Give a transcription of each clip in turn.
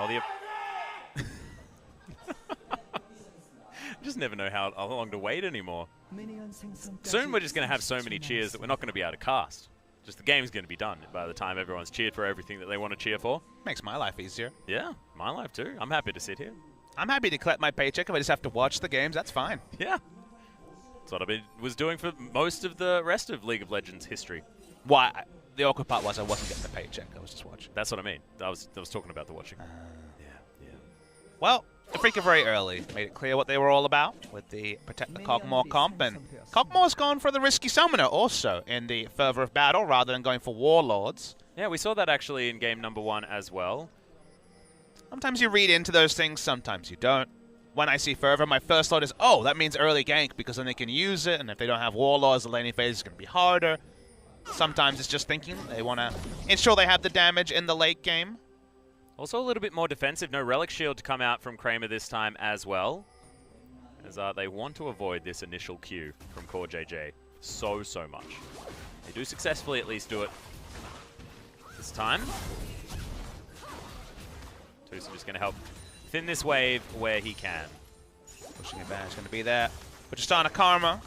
Oh, the... just never know how long to wait anymore. Soon we're just going to have so many cheers that we're not going to be able to cast. Just the game's going to be done by the time everyone's cheered for everything that they want to cheer for. Makes my life easier. Yeah, my life too. I'm happy to sit here. I'm happy to collect my paycheck if I just have to watch the games. That's fine. Yeah. That's what I was doing for most of the rest of League of Legends history. Why? The awkward part was I wasn't getting the paycheck. I was just watching. That's what I mean. I was talking about the watching. Yeah. Well, Afreeca very early made it clear what they were all about with the Protect the Kog'Maw comp, and Kog'Maw's gone for the risky summoner also in the Fervor of Battle rather than going for Warlords. Yeah, we saw that actually in game number 1 as well. Sometimes you read into those things, sometimes you don't. When I see Fervor, my first thought is, oh, that means early gank because then they can use it, and if they don't have Warlords, the laning phase is going to be harder. Sometimes it's just thinking they want to ensure they have the damage in the late game. Also a little bit more defensive. No Relic Shield to come out from Kramer this time as well. As they want to avoid this initial Q from Core JJ so much. They do successfully at least do it this time. Tusum just going to help thin this wave where he can. Pushing advantage going to be there. But just on a Karma.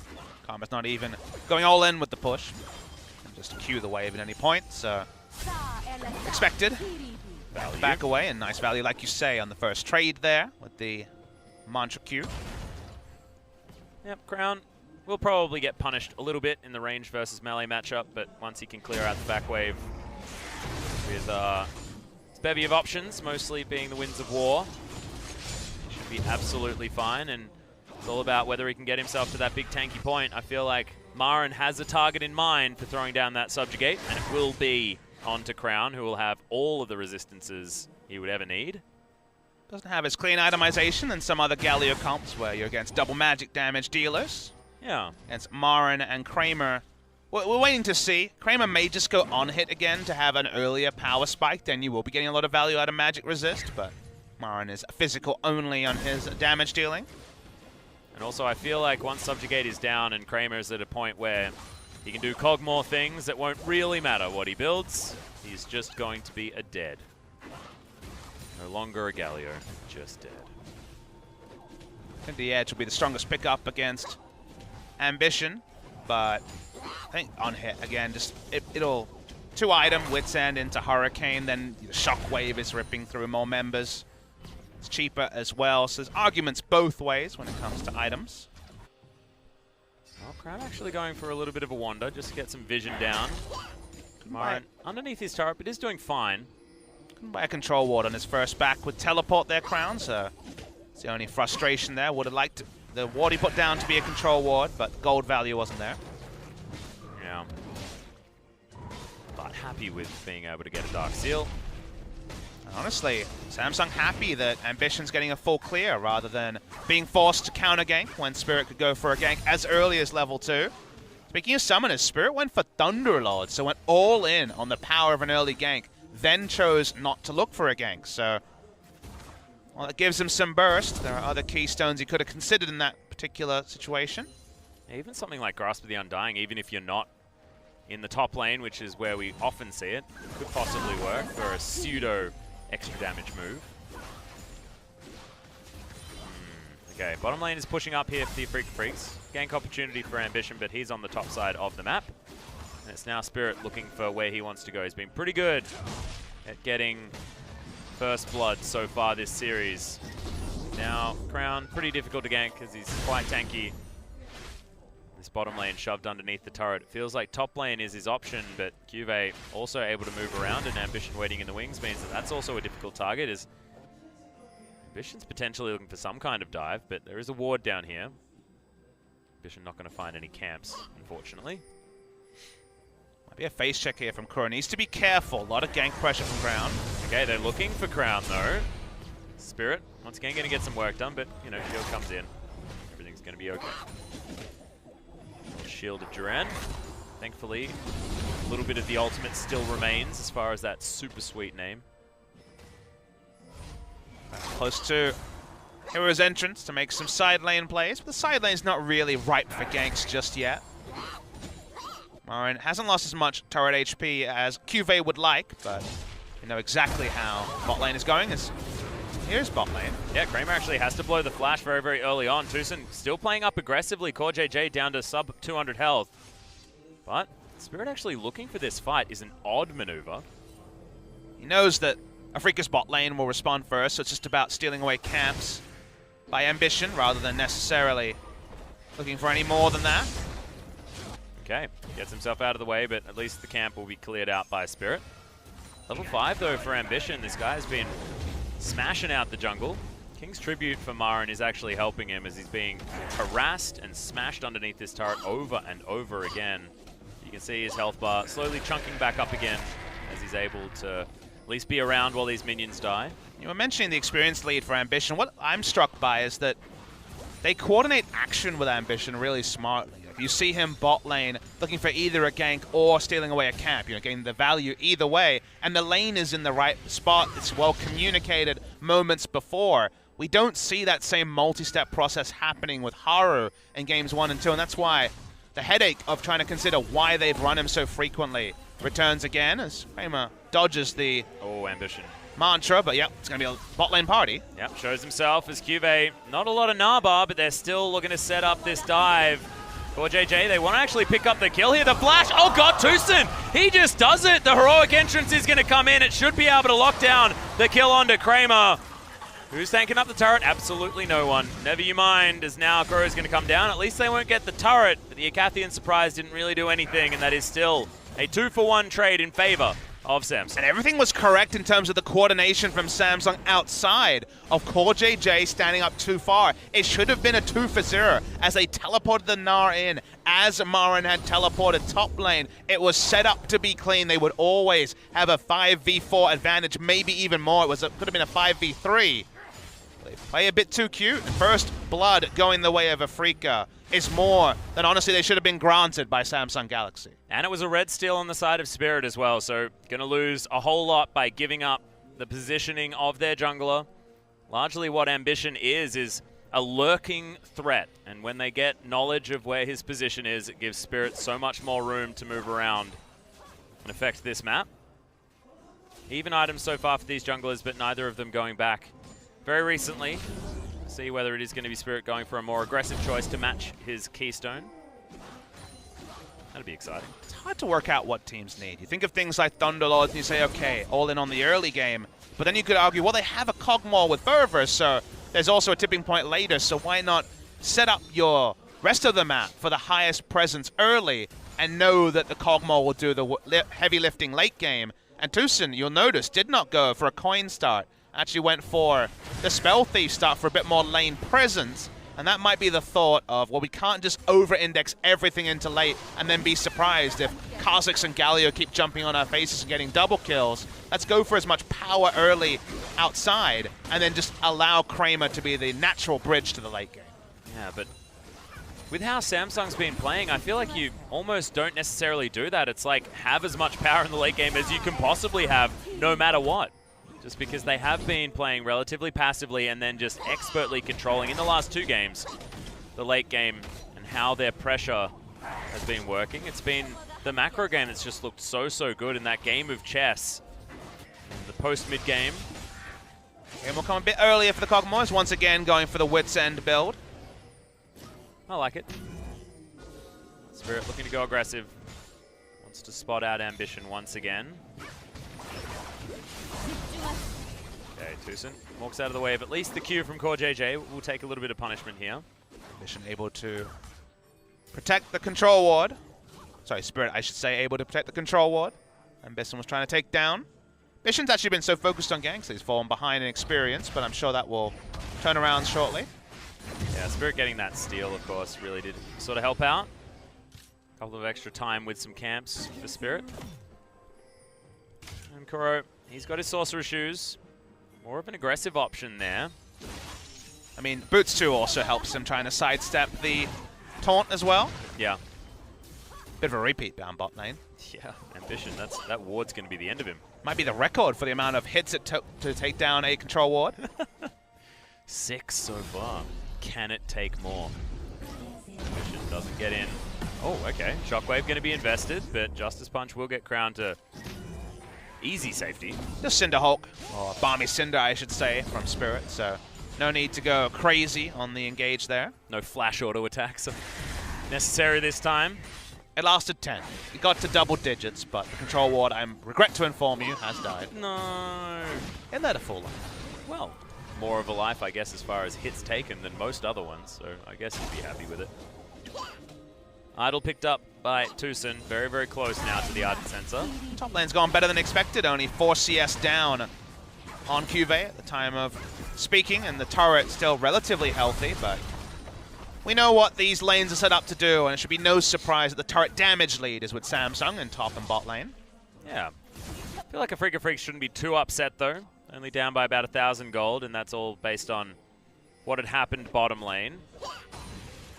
Karma's not even going all in with the push. And just Q the wave at any point, so expected. Value. Back away, and nice value, like you say, on the first trade there with the Mantra Q. Yep, Crown will probably get punished a little bit in the range versus melee matchup, but once he can clear out the back wave with his bevy of options, mostly being the Winds of War, he should be absolutely fine, and it's all about whether he can get himself to that big tanky point. I feel like Marin has a target in mind for throwing down that Subjugate, and it will be onto Crown, who will have all of the resistances he would ever need. Doesn't have as clean itemization than some other Galio comps where you're against double magic damage dealers. Yeah. Against Marin and Kramer. We're waiting to see. Kramer may just go on hit again to have an earlier power spike, then you will be getting a lot of value out of magic resist, but Marin is physical only on his damage dealing. And also I feel like once Subjugate is down and Kramer is at a point where he can do Kog'Maw things that won't really matter what he builds. He's just going to be a dead. No longer a Galio, just dead. I think the Edge will be the strongest pickup against Ambition, but I think on hit again, just it'll 2-item Wit's End into Hurricane, then the Shockwave is ripping through more members. It's cheaper as well, so there's arguments both ways when it comes to items. Well, Crown actually going for a little bit of a wander just to get some vision down. Marin underneath his turret, but is doing fine. Couldn't buy a control ward on his first back with teleport there, Crown, so it's the only frustration there. Would have liked the ward he put down to be a control ward, but gold value wasn't there. Yeah. But happy with being able to get a Dark Seal. Honestly, Samsung happy that Ambition's getting a full clear rather than being forced to counter gank when Spirit could go for a gank as early as level 2. Speaking of summoners, Spirit went for Thunderlord, so went all in on the power of an early gank, then chose not to look for a gank. So, well, it gives him some burst. There are other keystones he could have considered in that particular situation. Yeah, even something like Grasp of the Undying, even if you're not in the top lane, which is where we often see it, could possibly work for a pseudo extra damage move. Okay, bottom lane is pushing up here for the Afreeca Freaks. Gank opportunity for Ambition, but he's on the top side of the map. And it's now Spirit looking for where he wants to go. He's been pretty good at getting first blood so far this series. Now, Crown, pretty difficult to gank because he's quite tanky. This bottom lane shoved underneath the turret. It feels like top lane is his option, but Cuvée also able to move around, and Ambition waiting in the wings means that that's also a difficult target. As Ambition's potentially looking for some kind of dive, but there is a ward down here. Ambition not going to find any camps, unfortunately. Might be a face check here from Kuro. Needs to be careful. A lot of gank pressure from Crown. Okay, they're looking for Crown though. Spirit, once again, going to get some work done, but, you know, shield comes in. Everything's going to be okay. Shield of Duran. Thankfully, a little bit of the ultimate still remains as far as that super sweet name. Close to Hero's entrance to make some side lane plays, but the side lane's not really ripe for ganks just yet. Marin hasn't lost as much turret HP as Cuvée would like, but you know exactly how bot lane is going. As Here's bot lane. Yeah, Kramer actually has to blow the flash very, very early on. Tucson still playing up aggressively. CoreJJ down to sub 200 health. But Spirit actually looking for this fight is an odd maneuver. He knows that Afreeca's bot lane will respond first, so it's just about stealing away camps by Ambition rather than necessarily looking for any more than that. Okay, gets himself out of the way, but at least the camp will be cleared out by Spirit. Level 5 though for Ambition. This guy has been smashing out the jungle. King's Tribute for Marin is actually helping him as he's being harassed and smashed underneath this turret over and over again. You can see his health bar slowly chunking back up again as he's able to at least be around while these minions die. You were mentioning the experience lead for Ambition. What I'm struck by is that they coordinate action with Ambition really smartly. You see him bot lane looking for either a gank or stealing away a camp, getting the value either way, and the lane is in the right spot. It's well communicated moments before. We don't see that same multi-step process happening with Haru in games 1 and 2, and that's why the headache of trying to consider why they've run him so frequently returns again as Kramer dodges the Ambition mantra, but yep, it's going to be a bot lane party. Yep, shows himself as Cuvée. Not a lot of Naba, but they're still looking to set up this dive. CoreJJ, they want to actually pick up the kill here. The flash, oh god, Tucson! He just does it! The heroic entrance is going to come in. It should be able to lock down the kill onto Kramer. Who's tanking up the turret? Absolutely no one. Never you mind, as now Kuro's going to come down. At least they won't get the turret, but the Akathian surprise didn't really do anything, and that is still a 2-for-1 trade in favor of Samsung. And everything was correct in terms of the coordination from Samsung outside of CoreJJ standing up too far. It should have been a 2-for-0 as they teleported the Gnar in. As Marin had teleported top lane, it was set up to be clean. They would always have a 5v4 advantage, maybe even more. Could have been a 5v3. They play a bit too cute. First blood going the way of Afreeca is more than honestly they should have been granted by Samsung Galaxy. And it was a red steal on the side of Spirit as well, so going to lose a whole lot by giving up the positioning of their jungler. Largely what Ambition is a lurking threat, and when they get knowledge of where his position is, it gives Spirit so much more room to move around and affect this map. Even items so far for these junglers, but neither of them going back very recently. See whether it is going to be Spirit going for a more aggressive choice to match his keystone. That'd be exciting. It's hard to work out what teams need. You think of things like Thunderlords and you say, okay, all in on the early game. But then you could argue, well, they have a Cogmore with Fervor, so there's also a tipping point later, so why not set up your rest of the map for the highest presence early and know that the Cogmore will do the heavy lifting late game? And Tucson, you'll notice, did not go for a coin start. Actually went for the Spell Thief start for a bit more lane presence. And that might be the thought of, well, we can't just over-index everything into late and then be surprised if Kha'Zix and Galio keep jumping on our faces and getting double kills. Let's go for as much power early outside and then just allow Kramer to be the natural bridge to the late game. Yeah, but with how Samsung's been playing, I feel like you almost don't necessarily do that. It's like, have as much power in the late game as you can possibly have, no matter what. Just because they have been playing relatively passively and then just expertly controlling in the last 2 games the late game and how their pressure has been working. It's been the macro game that's just looked so good in that game of chess. In the post-mid game. Game will come a bit earlier for the Cogmores, once again going for the Wits End build. I like it. Spirit looking to go aggressive. Wants to spot out Ambition once again. Okay, Tucson walks out of the way of at least the Q from CoreJJ. We'll take a little bit of punishment here. Ambition able to protect the control ward. Sorry, Spirit, I should say, able to protect the control ward. Ambition was trying to take down. Ambition's actually been so focused on ganks, he's fallen behind in experience, but I'm sure that will turn around shortly. Yeah, Spirit getting that steal, of course, really did sort of help out. A couple of extra time with some camps for Spirit. And Kuro, he's got his Sorcerer Shoes. More of an aggressive option there. I mean, Boots 2 also helps him trying to sidestep the taunt as well. Yeah. Bit of a repeat down bot lane. Yeah, Ambition, that ward's going to be the end of him. Might be the record for the amount of hits it took to take down a control ward. 6 so far. Can it take more? Ambition doesn't get in. Oh, okay. Shockwave going to be invested, but Justice Punch will get crowned to Easy safety. Just Cinder Hulk, or Balmy Cinder, I should say, from Spirit. So no need to go crazy on the engage there. No flash auto attacks necessary this time. It lasted 10. It got to double digits, but the control ward, I regret to inform you, has died. No. It led a full life. Well, more of a life, I guess, as far as hits taken than most other ones, so I guess he'd be happy with it. Idle picked up by Tucson. Very, very close now to the Ardent Sensor. Top lane's gone better than expected. Only 4 CS down on Cuvée at the time of speaking, and the turret still relatively healthy, but we know what these lanes are set up to do, and it should be no surprise that the turret damage lead is with Samsung in top and bot lane. Yeah. I feel like Afreeca Freaks shouldn't be too upset, though. Only down by about 1,000 gold, and that's all based on what had happened bottom lane.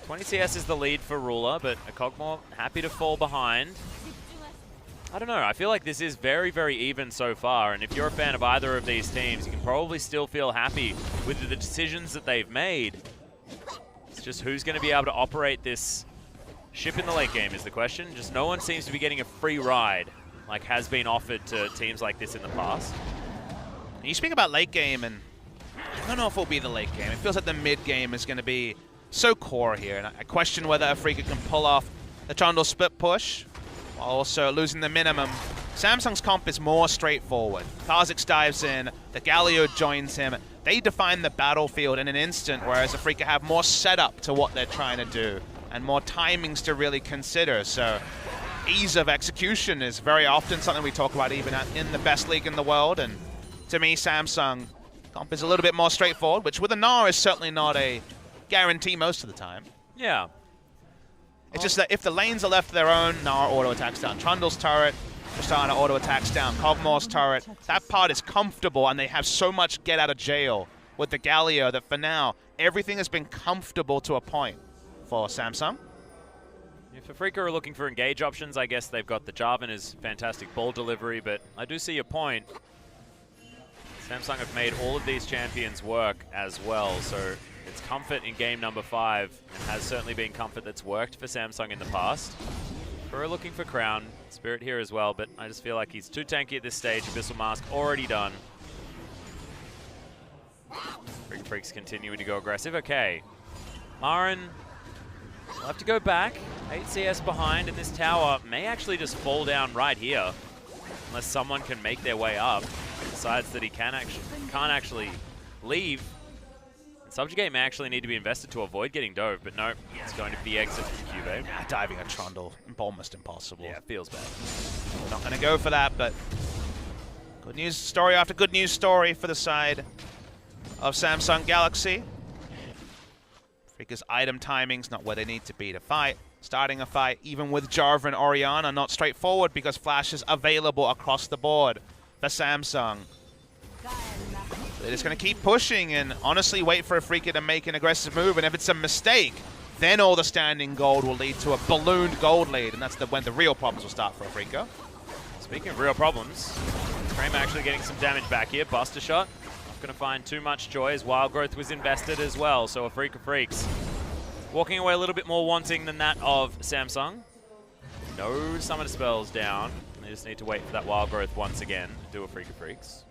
20 CS is the lead for Ruler, but a Cogmore happy to fall behind. I don't know, I feel like this is very, very even so far, and if you're a fan of either of these teams, you can probably still feel happy with the decisions that they've made. It's just who's going to be able to operate this ship in the late game is the question. Just no one seems to be getting a free ride like has been offered to teams like this in the past. You speak about late game, and I don't know if it'll be the late game. It feels like the mid game is going to be so core here, and I question whether Afreeca can pull off the Trundle split push while also losing the minimum. Samsung's comp is more straightforward. Kha'Zix dives in, the Galio joins him. They define the battlefield in an instant, whereas Afreeca have more setup to what they're trying to do and more timings to really consider. So ease of execution is very often something we talk about even in the best league in the world, and to me, Samsung comp is a little bit more straightforward, which with a Gnar is certainly not a guarantee most of the time. Yeah. It's just that if the lanes are left to their own, Gnar auto attacks down Trundle's turret, Tristana auto attacks down Cogmore's turret. That part is comfortable, and they have so much get out of jail with the Galio that for now, everything has been comfortable to a point for Samsung. If Afreeca are looking for engage options, I guess they've got the Jarvan as fantastic ball delivery, but I do see your point. Samsung have made all of these champions work as well, so it's comfort in game number 5, and has certainly been comfort that's worked for Samsung in the past. We're looking for Crown, Spirit here as well, but I just feel like he's too tanky at this stage. Abyssal Mask already done. Freaks continuing to go aggressive. Okay, Marin will have to go back. 8 CS behind, and this tower may actually just fall down right here, unless someone can make their way up. Decides that he can't actually leave. And SUBCRIBE may actually need to be invested to avoid getting dove, but no, it's going to be the exit from Cuvée. Yeah, diving a Trundle, almost impossible. Yeah, it feels bad. We're not going to go for that, but good news story after good news story for the side of Samsung Galaxy. Afreeca's item timings not where they need to be to fight. Starting a fight, even with Jarvan and Orianna, not straightforward because Flash is available across the board for Samsung. They're just going to keep pushing and honestly wait for Afreeca to make an aggressive move, and if it's a mistake, then all the standing gold will lead to a ballooned gold lead, and that's when the real problems will start for Afreeca. Speaking of real problems, Kramer actually getting some damage back here. Buster shot. Not going to find too much joy as Wild Growth was invested as well, so Afreeca Freaks walking away a little bit more wanting than that of Samsung. No Summoner Spells down. They just need to wait for that Wild Growth once again to do Afreeca Freaks.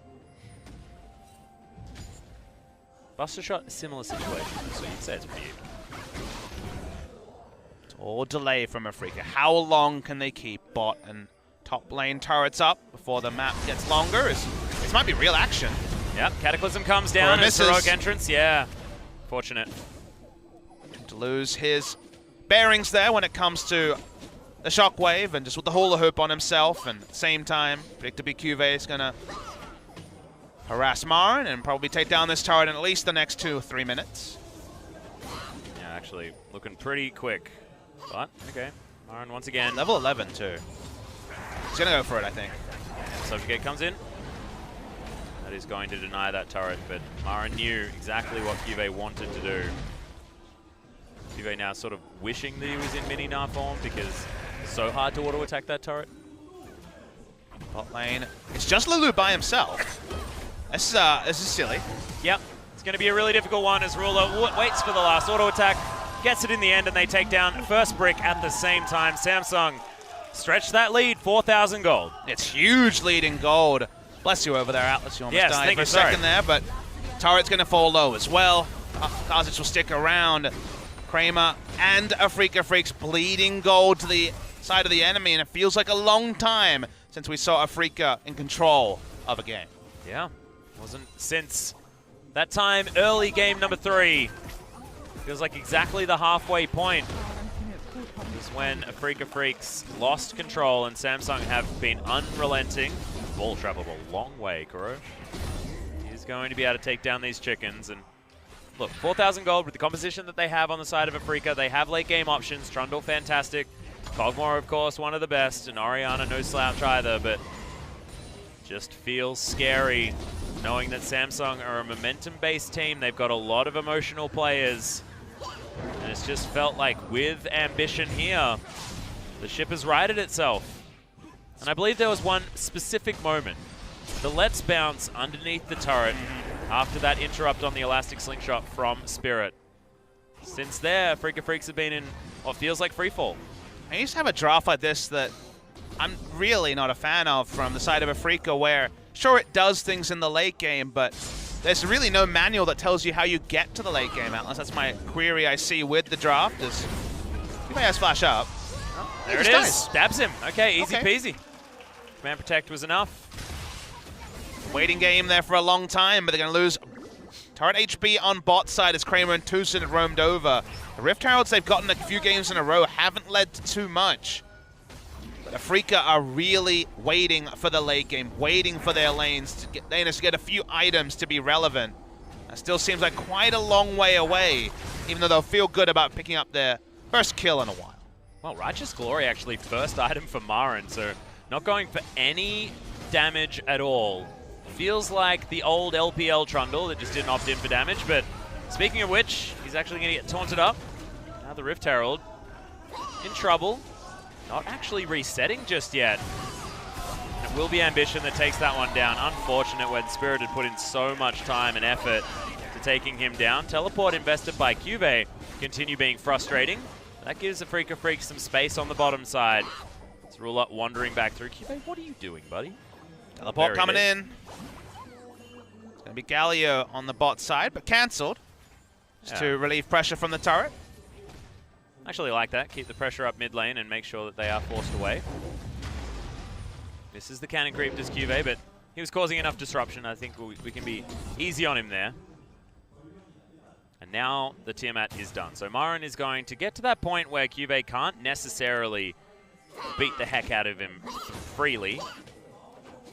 Buster shot, a similar situation, so you'd say it's pretty even. All delay from Afreeca. How long can they keep bot and top lane turrets up before the map gets longer? This might be real action. Yep, Cataclysm comes down as heroic entrance. Yeah, fortunate. To lose his bearings there when it comes to the shockwave, and just with the hula hoop on himself, and at the same time, predictably Cuvée is going to harass Marin and probably take down this turret in at least the next 2 or 3 minutes. Yeah, actually looking pretty quick. But, okay, Marin once again. Level 11 too. He's going to go for it, I think. SUBCRIBE comes in. That is going to deny that turret, but Marin knew exactly what Cuvée wanted to do. Cuvée now sort of wishing that he was in mini Gnar form because it's so hard to auto-attack that turret. Bot lane. It's just Lulu by himself. This is silly. Yep. It's going to be a really difficult one as Ruler waits for the last auto-attack, gets it in the end, and they take down first brick at the same time. Samsung stretch that lead, 4,000 gold. It's huge lead in gold. Bless you over there, Atlas. You almost died for a second there, but turret's going to fall low as well. Kazic will stick around. Kramer and Afreeca Freaks bleeding gold to the side of the enemy, and it feels like a long time since we saw Afreeca in control of a game. Yeah, wasn't since that time early game number 3. Feels like exactly the halfway point is when Afreeca Freaks lost control, and Samsung have been unrelenting. Ball traveled a long way, Kuro. He's going to be able to take down these chickens. And look, 4,000 gold with the composition that they have on the side of Afreeca. They have late game options. Trundle, fantastic. Kog'Maw, of course, one of the best. And Orianna, no slouch either, but just feels scary knowing that Samsung are a momentum-based team. They've got a lot of emotional players. And it's just felt like with Ambition here, the ship has righted itself. And I believe there was one specific moment. The let's bounce underneath the turret after that interrupt on the elastic slingshot from Spirit. Since there, Afreeca Freaks have been in what feels like freefall. I used to have a draft like this that I'm really not a fan of from the side of Afreeca, where, sure, it does things in the late game, but there's really no manual that tells you how you get to the late game, Atlas. That's my query I see with the draft. Is he may have flash up. Oh, there it is. Stabs him. Okay, easy peasy. Command Protect was enough. Waiting game there for a long time, but they're going to lose turret HP on bot side as Kramer and Tucson have roamed over. The Rift Heralds they've gotten a few games in a row haven't led to too much. But Afreeca are really waiting for the late game, waiting for their lanes to get a few items to be relevant. That still seems like quite a long way away, even though they'll feel good about picking up their first kill in a while. Well, Righteous Glory actually first item for Marin, so not going for any damage at all. Feels like the old LPL Trundle that just didn't opt in for damage, but speaking of which, he's actually going to get taunted up. Now the Rift Herald in trouble. Not actually resetting just yet. And it will be Ambition that takes that one down. Unfortunate when Spirit had put in so much time and effort to taking him down. Teleport invested by Cuvee continue being frustrating. That gives Afreeca Freaks some space on the bottom side. It's Ruler wandering back through. Cuvee, what are you doing, buddy? Teleport coming in. It's going to be Galio on the bot side, but cancelled. Just to relieve pressure from the turret. Actually like that. Keep the pressure up mid lane and make sure that they are forced away. This is the cannon creep to Cuvee, but he was causing enough disruption. I think we can be easy on him there. And now the Tiamat is done. So Marin is going to get to that point where Cuvee can't necessarily beat the heck out of him freely.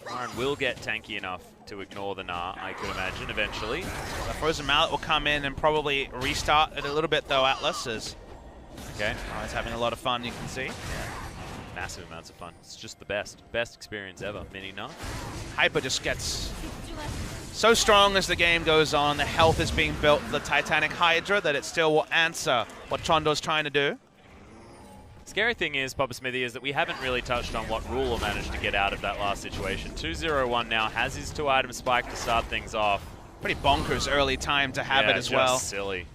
Marin will get tanky enough to ignore the Gnar, I could imagine, eventually. The Frozen Mallet will come in and probably restart it a little bit, though, Atlas is he's having a lot of fun, you can see. Yeah. Massive amounts of fun. It's just the best. Best experience ever. Mini Gnar. Hyper just gets so strong as the game goes on. The health is being built for the Titanic Hydra that it still will answer what Trundle's trying to do. Scary thing is, Papa Smithy, is that we haven't really touched on what Ruler managed to get out of that last situation. 2-0-1 now, has his 2-item spike to start things off. Pretty bonkers early time to have it as well. Just silly.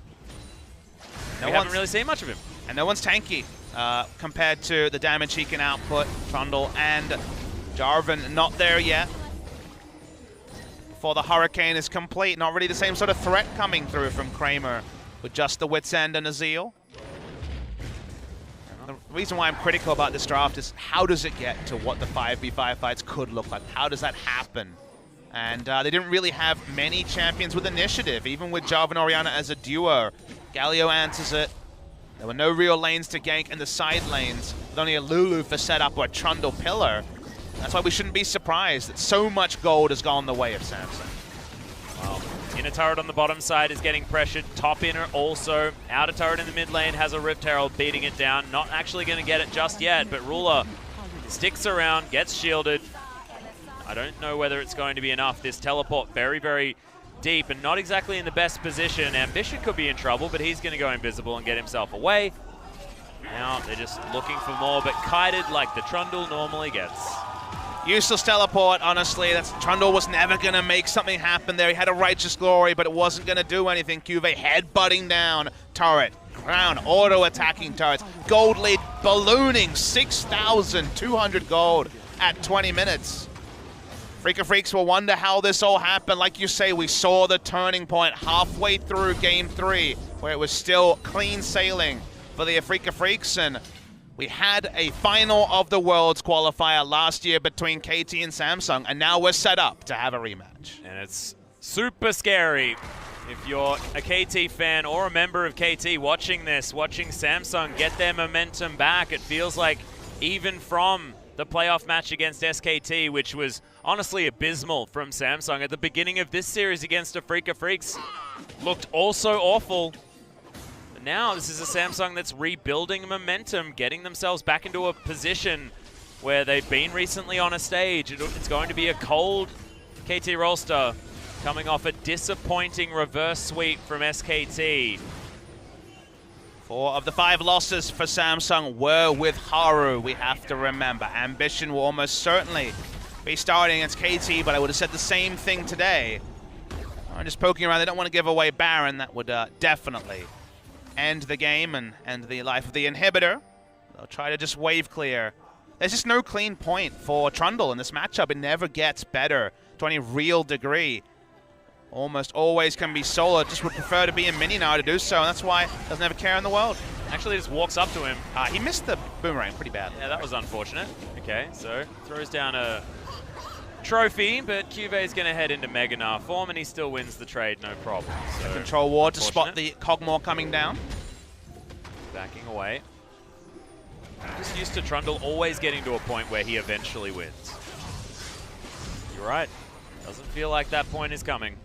We haven't really seen much of him. And no one's tanky compared to the damage he can output. Trundle and Jarvan not there yet. Before the Hurricane is complete, not really the same sort of threat coming through from Kramer with just the Wit's End and a Zeal. The reason why I'm critical about this draft is how does it get to what the 5v5 fights could look like? How does that happen? And they didn't really have many champions with initiative, even with Jarvan and Orianna as a duo. Galio answers it. There were no real lanes to gank in the side lanes, with only a Lulu for setup or a Trundle pillar. That's why we shouldn't be surprised that so much gold has gone the way of Samsung. Wow. Inner turret on the bottom side is getting pressured. Top inner also. Outer turret in the mid lane has a Rift Herald beating it down. Not actually going to get it just yet, but Ruler sticks around, gets shielded. I don't know whether it's going to be enough. This teleport very, very deep and not exactly in the best position. Ambition could be in trouble, but he's going to go invisible and get himself away. Now they're just looking for more, but kited like the Trundle normally gets. Useless teleport, honestly. Trundle was never going to make something happen there. He had a Righteous Glory, but it wasn't going to do anything. Cuvee headbutting down. Turret ground, auto-attacking turrets. Gold lead ballooning, 6,200 gold at 20 minutes. Afreeca Freaks will wonder how this all happened. Like you say, we saw the turning point halfway through Game 3, where it was still clean sailing for the Afreeca Freaks, and we had a final of the Worlds qualifier last year between KT and Samsung, and now we're set up to have a rematch. And it's super scary if you're a KT fan or a member of KT watching this, watching Samsung get their momentum back. It feels like even from the playoff match against SKT, which was honestly abysmal from Samsung at the beginning of this series against Afreeca Freaks, looked also awful. But now this is a Samsung that's rebuilding momentum, getting themselves back into a position where they've been recently on a stage. It's going to be a cold KT roster coming off a disappointing reverse sweep from SKT. 4 of the 5 losses for Samsung were with Haru, we have to remember. Ambition will almost certainly be starting against KT, but I would have said the same thing today. I'm just poking around. They don't want to give away Baron. That would definitely end the game and end the life of the inhibitor. They'll try to just wave clear. There's just no clean point for Trundle in this matchup. It never gets better to any real degree. Almost always can be solo. Just would prefer to be in mini now to do so, and that's why doesn't have a care in the world. Actually just walks up to him. He missed the boomerang pretty bad. Yeah, that was unfortunate. Okay, so throws down a trophy, but Cuvée is going to head into Mega Gnar form, and he still wins the trade, no problem. So Control ward to spot the Cogmore coming down. Backing away. Just used to Trundle always getting to a point where he eventually wins. You're right. Doesn't feel like that point is coming.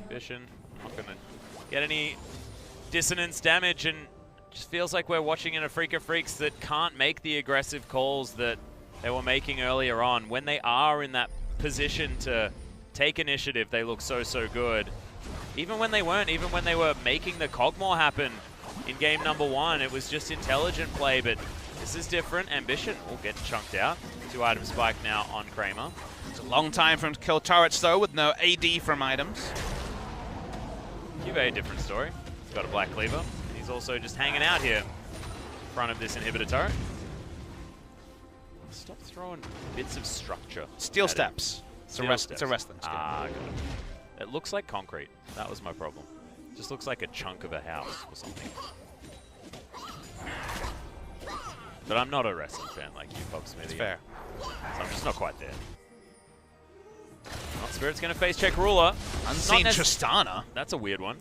Ambition, not going to get any dissonance damage, and just feels like we're watching an Afreeca Freaks that can't make the aggressive calls that they were making earlier on. When they are in that position to take initiative, they look so, so good. Even when they weren't, even when they were making the Cogmore happen in game number 1, it was just intelligent play, but this is different. Ambition will get chunked out. 2-item spike now on Kramer. It's a long time for him to kill turrets, though, with no AD from items. Cuvée, different story. He's got a Black Cleaver. He's also just hanging out here in front of this inhibitor turret. Stop throwing bits of structure. Steel steps. It's a wrestling skin. Ah, got it. It looks like concrete. That was my problem. It just looks like a chunk of a house or something. But I'm not a wrestling fan like you, Pop Smithy. It's fair. So I'm just not quite there. Oh, Spirit's going to face check Ruler. Unseen Tristana. That's a weird one.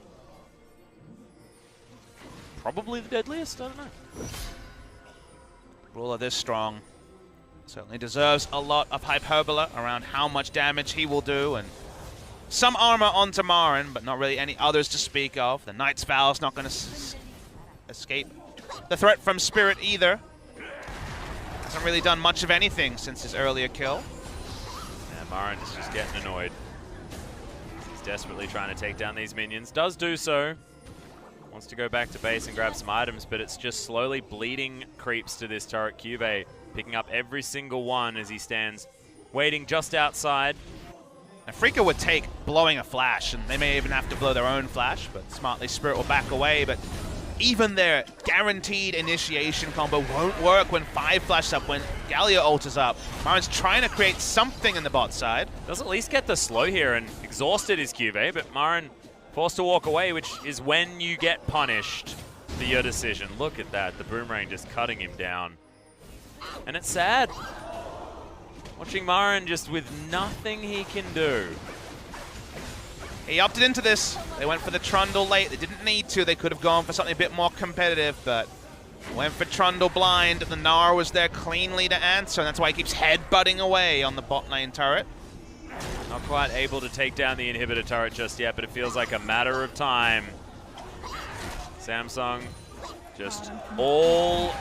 Probably the deadliest? I don't know. Ruler this strong certainly deserves a lot of hyperbole around how much damage he will do, and some armor onto Marin, but not really any others to speak of. The Knight's Vow is not going to escape the threat from Spirit either. Hasn't really done much of anything since his earlier kill. Yeah, Marin is just getting annoyed. He's desperately trying to take down these minions. Does do so. Wants to go back to base and grab some items, but it's just slowly bleeding creeps to this turret. Cuvée picking up every single one as he stands waiting just outside. Afreeca would take blowing a flash, and they may even have to blow their own flash, but smartly Spirit will back away. But even their guaranteed initiation combo won't work when 5 flashes up, when Galio ults up. Marin's trying to create something in the bot side. Does at least get the slow here, and exhausted is Cuvée, but Marin forced to walk away, which is when you get punished for your decision. Look at that, the boomerang just cutting him down. And it's sad. Watching Marin just with nothing he can do. He opted into this. They went for the Trundle late. They didn't need to. They could have gone for something a bit more competitive, but went for Trundle blind. The Gnar was there cleanly to answer, and that's why he keeps headbutting away on the bot lane turret. Not quite able to take down the inhibitor turret just yet, but it feels like a matter of time. Samsung, just all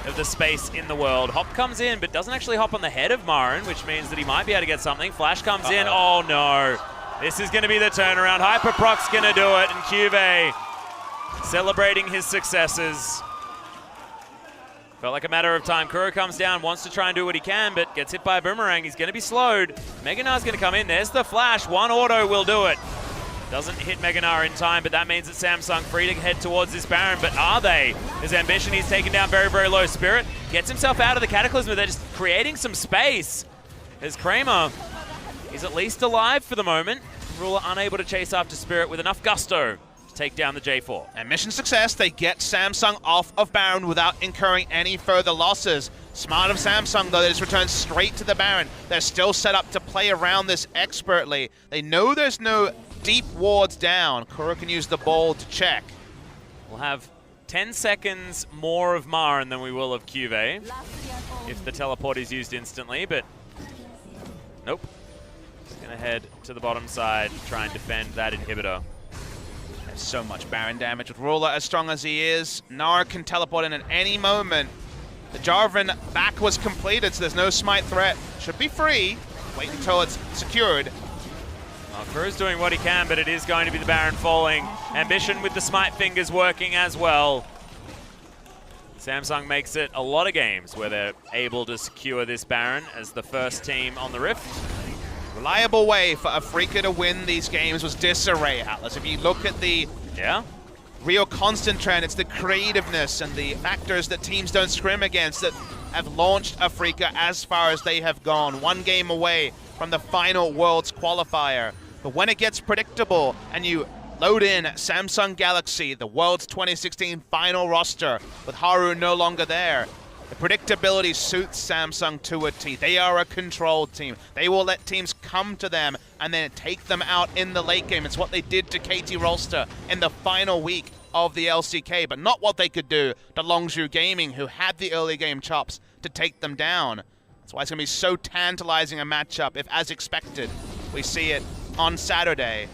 of the space in the world. Hop comes in, but doesn't actually hop on the head of Marin, which means that he might be able to get something. Flash comes in. Oh no. This is going to be the turnaround. Hyperproc's going to do it, and Cuvée celebrating his successes. Felt like a matter of time. Kuro comes down, wants to try and do what he can, but gets hit by a boomerang. He's going to be slowed. Mega Gnar's going to come in. There's the flash. One auto will do it. Doesn't hit Meganar in time, but that means that Samsung free to head towards this Baron. But are they? His ambition, he's taken down very, very low. Spirit gets himself out of the Cataclysm, but they're just creating some space. As Kramer, he's at least alive for the moment. Ruler unable to chase after Spirit with enough gusto to take down the J4. And mission success, they get Samsung off of Baron without incurring any further losses. Smart of Samsung, though, they just return straight to the Baron. They're still set up to play around this expertly. They know there's no deep wards down. Kura can use the ball to check. We'll have 10 seconds more of Marin than we will of Cuvée if the teleport is used instantly, but nope. Just gonna head to the bottom side, try and defend that inhibitor. There's so much Baron damage with Ruler as strong as he is. Nara can teleport in at any moment. The Jarvan back was completed, so there's no smite threat. Should be free. Wait until it's secured. Well, Crew's doing what he can, but it is going to be the Baron falling. Ambition with the smite fingers working as well. Samsung makes it a lot of games where they're able to secure this Baron as the first team on the Rift. Reliable way for Afreeca to win these games was Disarray, Atlas. If you look at the real constant trend, it's the creativeness and the factors that teams don't scrim against that have launched Afreeca as far as they have gone. One game away from the final Worlds qualifier. But when it gets predictable and you load in Samsung Galaxy, the Worlds 2016 final roster, with Haru no longer there, the predictability suits Samsung to a T. They are a controlled team. They will let teams come to them and then take them out in the late game. It's what they did to KT Rolster in the final week of the LCK, but not what they could do to Longzhu Gaming, who had the early game chops to take them down. That's why it's going to be so tantalizing a matchup if, as expected, we see it on Saturday.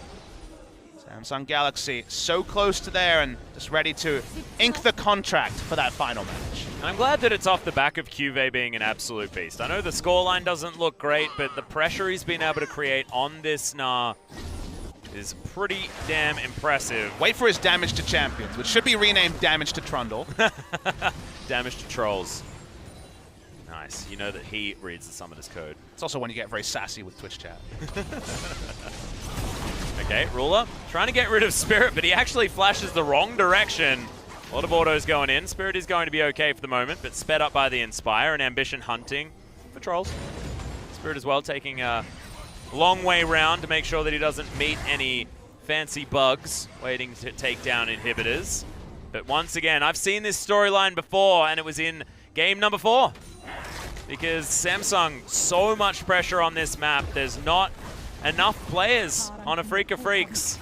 Samsung Galaxy so close to there and just ready to ink the contract for that final match. I'm glad that it's off the back of Cuvée being an absolute beast. I know the scoreline doesn't look great, but the pressure he's been able to create on this Gnar is pretty damn impressive. Wait for his damage to champions, which should be renamed damage to Trundle. Damage to trolls. Nice. You know that he reads the summoner's code. It's also when you get very sassy with Twitch chat. Okay, Ruler trying to get rid of Spirit, but he actually flashes the wrong direction. A lot of autos going in. Spirit is going to be okay for the moment, but sped up by the Inspire and Ambition hunting for trolls. Spirit as well taking a long way round to make sure that he doesn't meet any fancy bugs waiting to take down inhibitors. But once again, I've seen this storyline before, and it was in game number 4. Because Samsung, so much pressure on this map. There's not enough players on Afreeca Freaks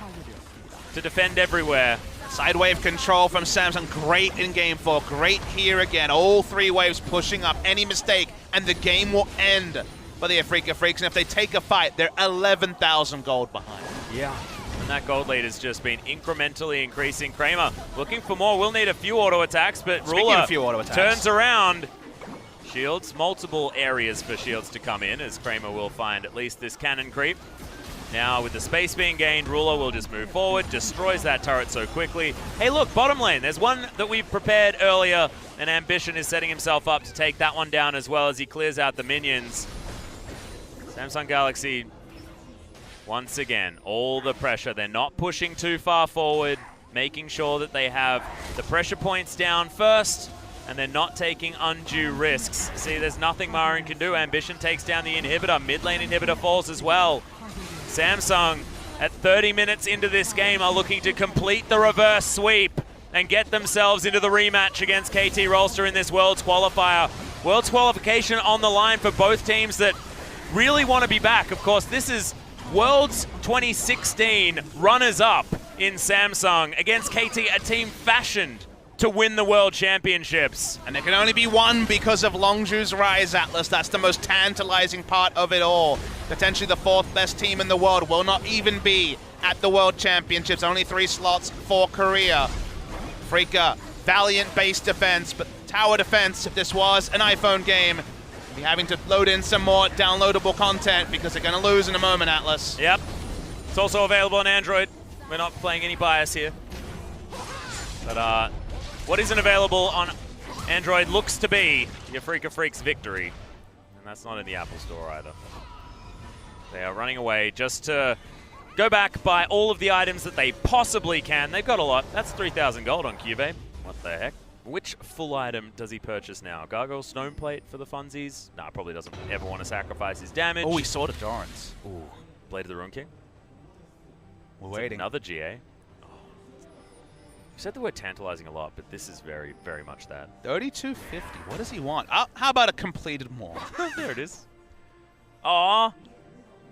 to defend everywhere. Side wave control from Samsung, great in game 4, great here again. All 3 waves pushing up, any mistake, and the game will end for the Afreeca Freaks. And if they take a fight, they're 11,000 gold behind. Yeah. And that gold lead has just been incrementally increasing. Kramer looking for more. We'll need a few auto attacks, but Ruler turns around. Shields, multiple areas for shields to come in, as Kramer will find at least this cannon creep. Now with the space being gained, Ruler will just move forward, destroys that turret so quickly. Hey look, bottom lane, there's one that we prepared earlier, and Ambition is setting himself up to take that one down as well as he clears out the minions. Samsung Galaxy, once again, all the pressure. They're not pushing too far forward, making sure that they have the pressure points down first, and they're not taking undue risks. See, there's nothing Marin can do. Ambition takes down the inhibitor. Mid lane inhibitor falls as well. Samsung, at 30 minutes into this game, are looking to complete the reverse sweep and get themselves into the rematch against KT Rolster in this Worlds qualifier. Worlds qualification on the line for both teams that really want to be back. Of course, this is Worlds 2016 runners-up in Samsung against KT, a team fashioned to win the World Championships. And there can only be one because of Longzhu's rise, Atlas. That's the most tantalizing part of it all. Potentially the 4th best team in the world will not even be at the World Championships. Only 3 slots for Korea. Afreeca, valiant base defense, but tower defense, if this was an iPhone game, be having to load in some more downloadable content because they're going to lose in a moment, Atlas. Yep. It's also available on Android. We're not playing any bias here. But what isn't available on Android looks to be the Afreeca Freaks victory. And that's not in the Apple Store either. They are running away just to Go back, buy all of the items that they possibly can. They've got a lot. That's 3,000 gold on Cube. What the heck? Which full item does he purchase now? Gargoyle Stone Plate for the funsies? Nah, probably doesn't ever want to sacrifice his damage. Oh, he Sword of Dorans. Ooh, Blade of the Rune King. We're waiting. Another GA. Oh. You said the word tantalizing a lot, but this is very, very much that. 3250. What does he want? How about a completed maul? There it is. Aw.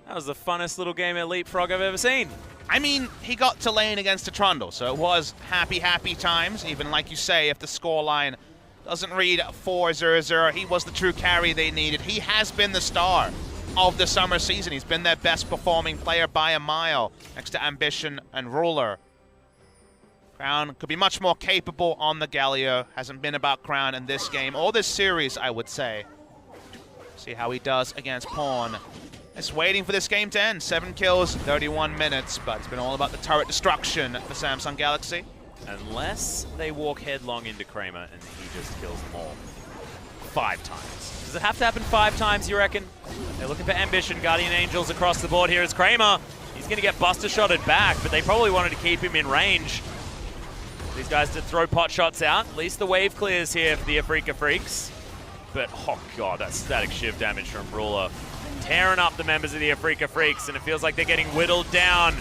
That was the funnest little game of Leapfrog I've ever seen. I mean, he got to lane against a Trundle, so it was happy, happy times. Even like you say, if the scoreline doesn't read 4-0-0, he was the true carry they needed. He has been the star of the summer season. He's been their best performing player by a mile, next to Ambition and Ruler. Crown could be much more capable on the Galio. Hasn't been about Crown in this game, or this series, I would say. See how he does against Pawn. Just waiting for this game to end. 7 kills, 31 minutes, but it's been all about the turret destruction for Samsung Galaxy. Unless they walk headlong into Kramer and he just kills them all. 5 times. Does it have to happen 5 times, you reckon? They're looking for Ambition, Guardian Angels across the board here as Kramer. He's going to get Buster shotted back, but they probably wanted to keep him in range. These guys did throw pot shots out. At least the wave clears here for the Afreeca Freaks. But, oh god, that static shiv damage from Ruler. Tearing up the members of the Afreeca Freaks, and it feels like they're getting whittled down.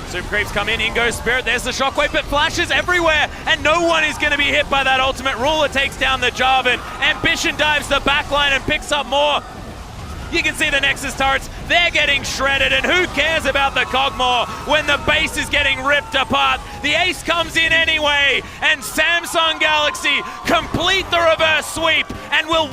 Super Creeps come in goes Spirit, there's the shockwave, but flashes everywhere, and no one is going to be hit by that ultimate. Ruler takes down the Jarvan. Ambition dives the backline and picks up more. You can see the Nexus turrets, they're getting shredded, and who cares about the Cogmore when the base is getting ripped apart? The ace comes in anyway, and Samsung Galaxy complete the reverse sweep and will